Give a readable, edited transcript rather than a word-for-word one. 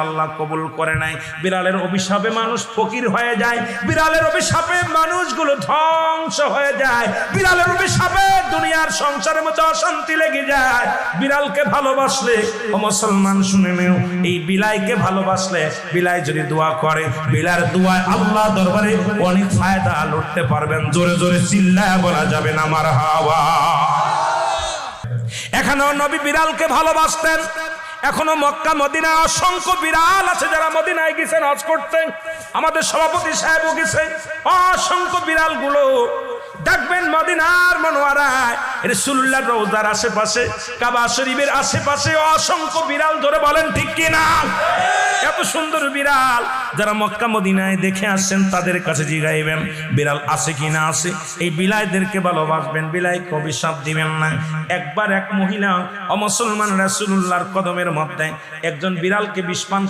আল্লাহ কবুল করে নাই। বিড়ালের অভিশাপে মানুষ ফকির হয়ে যায়, বিড়ালের অভিশাপে মানুষগুলো ধ্বংস হয়ে যায়, বিড়ালের অভিশাপে দুনিয়ার সংসারের মধ্যে অশান্তি লেগে যায়। বিড়ালকে ভালোবাসলে ও মুসলমান শুনে নেও, এই বিলাইকে ভালোবাসলে বিলাই যদি দোয়া করে, বিলার দোয়ায় আল্লাহ দরবারে অনেক ফায়দা লুটতে পারবেন। জোরে জোরে চিল্লায় বলা যাবে না মারহাবা। এখানেও নবী বিড়ালকে ভালোবাসতেন। এখনো মক্কা মদিনায় অসংখ্য বিড়াল আছে যারা মদিনায় গেছেন হজ করতে। আমাদের সভাপতি সাহেবও গেছে। অসংখ্য বিড়াল গুলো দেখবেন মদিনার মনোয়ারায়, রাসূলুল্লাহর রওজার আশেপাশে, কাবা শরীফের আশেপাশে অসংখ্য বিড়াল। ধরে বলেন ঠিক কিনা? এত সুন্দর বিড়াল যারা মক্কা মদিনায় দেখে আসছেন তাদের কাছে জিগাইবেন বিড়াল আছে কিনা আছে। এই বিলাইদেরকে ভালোবাসবেন, বিলাইকে অভিশাপ দিবেন না। একবার এক মহিলা অমুসলমান রাসূলুল্লাহর কদমের মধ্যে একজন বিড়ালকে বিষ পান